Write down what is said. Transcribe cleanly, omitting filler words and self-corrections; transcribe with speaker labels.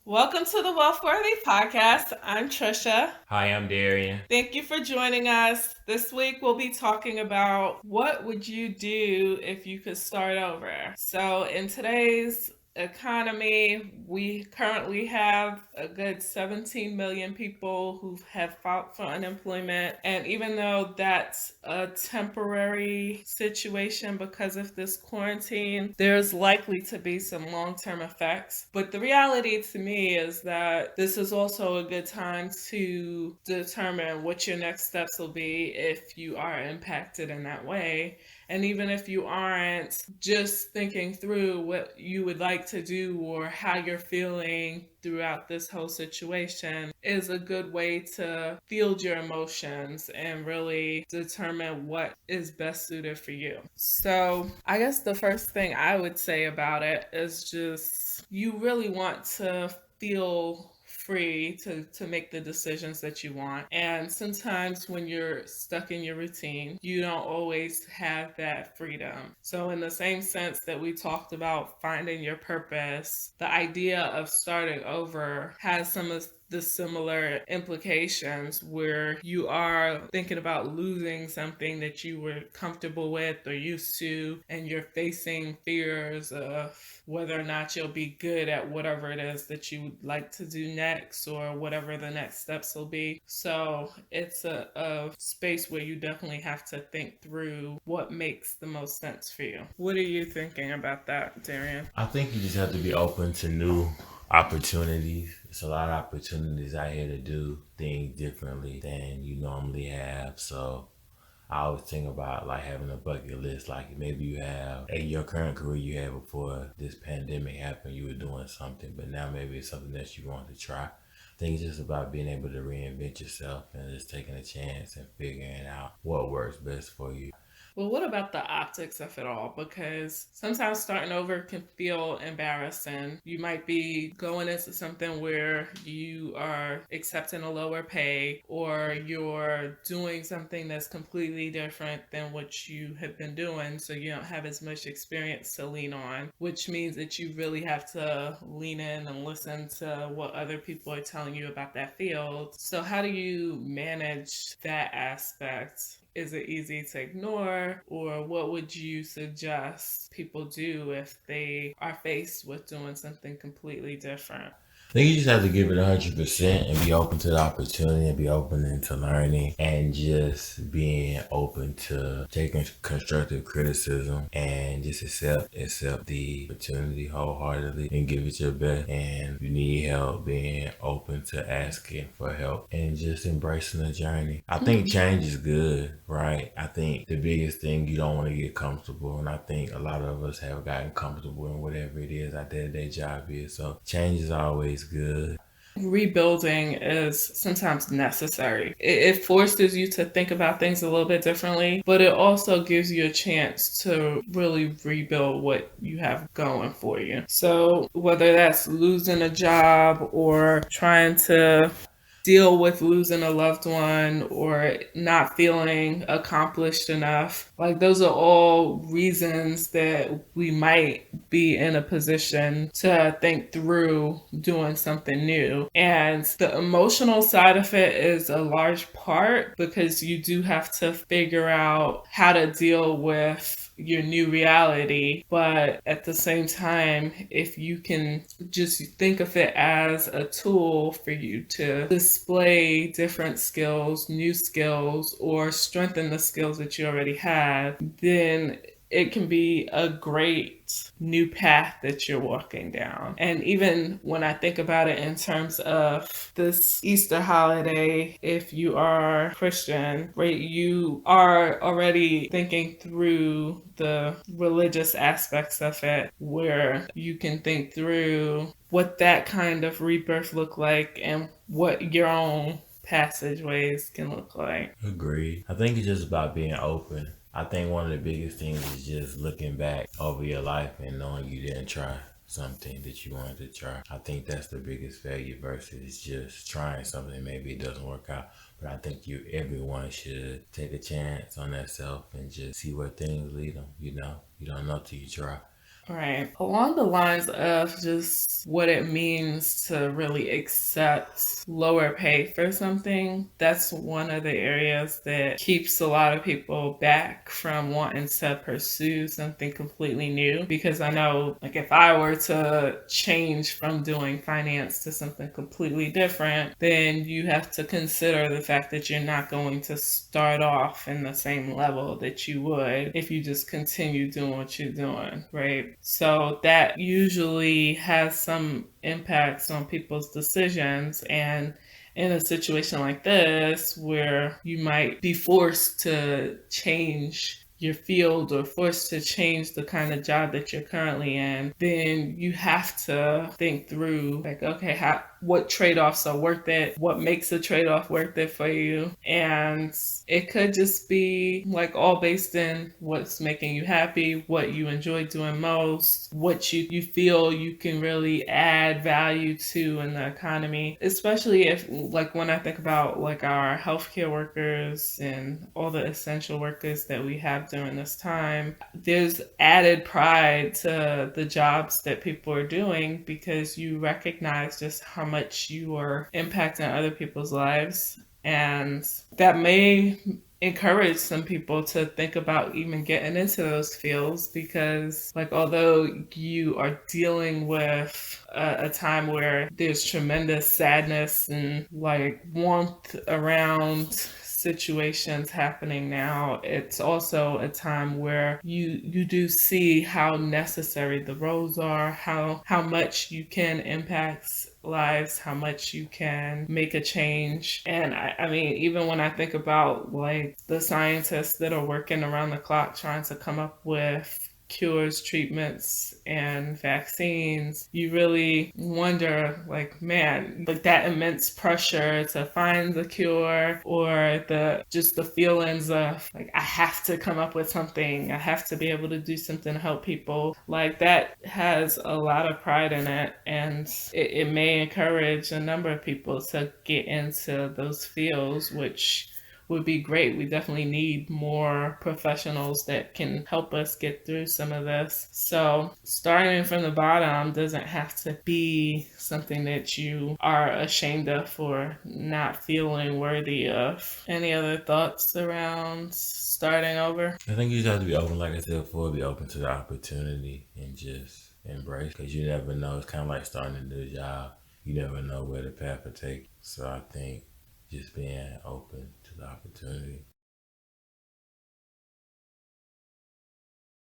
Speaker 1: Welcome to the Wealthworthy Podcast. I'm Trisha.
Speaker 2: Hi, I'm Darian.
Speaker 1: Thank you for joining us. This week we'll be talking about what would you do if you could start over. So in today's economy, we currently have a good 17 million people who have filed for unemployment. And even though that's a temporary situation because of this quarantine, there's likely to be some long-term effects. But the reality to me is that this is also a good time to determine what your next steps will be if you are impacted in that way. And even if you aren't, just thinking through what you would like to do or how you're feeling throughout this whole situation is a good way to field your emotions and really determine what is best suited for you. So, I guess the first thing I would say about it is just you really want to feel free to make the decisions that you want. And sometimes when you're stuck in your routine, you don't always have that freedom. So, in the same sense that we talked about finding your purpose, the idea of starting over has some of the similar implications where you are thinking about losing something that you were comfortable with or used to, and you're facing fears of whether or not you'll be good at whatever it is that you would like to do next or whatever the next steps will be. So it's a space where you definitely have to think through what makes the most sense for you. What are you thinking about that, Darian?
Speaker 2: I think you just have to be open to new opportunities. There's a lot of opportunities out here to do things differently than you normally have. So I always think about like having a bucket list. Like maybe you have in your current career you had before this pandemic happened, you were doing something, but now maybe it's something that you want to try. I think it's just about being able to reinvent yourself and just taking a chance and figuring out what works best for you.
Speaker 1: Well, what about the optics of it all? Because sometimes starting over can feel embarrassing. You might be going into something where you are accepting a lower pay or you're doing something that's completely different than what you have been doing. So you don't have as much experience to lean on, which means that you really have to lean in and listen to what other people are telling you about that field. So, how do you manage that aspect? Is it easy to ignore, or what would you suggest people do if they are faced with doing something completely different?
Speaker 2: I think you just have to give it 100% and be open to the opportunity and be open to learning and just being open to taking constructive criticism and just accept the opportunity wholeheartedly and give it your best. And if you need help, being open to asking for help and just embracing the journey. I think change is good, right? I think the biggest thing, you don't want to get comfortable, and I think a lot of us have gotten comfortable in whatever it is our day-to-day job is. So change is always good.
Speaker 1: Rebuilding is sometimes necessary. It forces you to think about things a little bit differently, but it also gives you a chance to really rebuild what you have going for you. So, whether that's losing a job or trying to deal with losing a loved one or not feeling accomplished enough. Like, those are all reasons that we might be in a position to think through doing something new. And the emotional side of it is a large part because you do have to figure out how to deal with your new reality. But at the same time, if you can just think of it as a tool for you to display different skills, new skills, or strengthen the skills that you already have, then it can be a great new path that you're walking down. And even when I think about it in terms of this Easter holiday, if you are Christian, right, you are already thinking through the religious aspects of it, where you can think through what that kind of rebirth look like and what your own passageways can look like.
Speaker 2: Agreed. I think it's just about being open. I think one of the biggest things is just looking back over your life and knowing you didn't try something that you wanted to try. I think that's the biggest failure versus just trying something. Maybe it doesn't work out. But I think everyone should take a chance on that self and just see where things lead them. You know, you don't know till you try.
Speaker 1: Right. Along the lines of just what it means to really accept lower pay for something, that's one of the areas that keeps a lot of people back from wanting to pursue something completely new. Because I know, like, if I were to change from doing finance to something completely different, then you have to consider the fact that you're not going to start off in the same level that you would if you just continue doing what you're doing, right? So that usually has some impacts on people's decisions. And in a situation like this, where you might be forced to change your field or forced to change the kind of job that you're currently in, then you have to think through, like, okay, what trade-offs are worth it, what makes a trade-off worth it for you. And it could just be like all based in what's making you happy, what you enjoy doing most, what you feel you can really add value to in the economy. Especially if, like, when I think about like our healthcare workers and all the essential workers that we have during this time, there's added pride to the jobs that people are doing because you recognize just how much you are impacting other people's lives. And that may encourage some people to think about even getting into those fields because, like, although you are dealing with a time where there's tremendous sadness and like warmth around situations happening now, it's also a time where you do see how necessary the roles are, how much you can impact lives, how much you can make a change. And I mean, even when I think about like the scientists that are working around the clock trying to come up with cures, treatments, and vaccines, you really wonder, like, man, like that immense pressure to find the cure, or the feelings of like, I have to come up with something, I have to be able to do something to help people. Like, that has a lot of pride in it, and it may encourage a number of people to get into those fields, which would be great. We definitely need more professionals that can help us get through some of this. So, starting from the bottom doesn't have to be something that you are ashamed of or not feeling worthy of. Any other thoughts around starting over?
Speaker 2: I think you just have to be open, like I said before, be open to the opportunity and just embrace, because you never know. It's kind of like starting a new job. You never know where the path will take you. So I think just being open to the opportunity.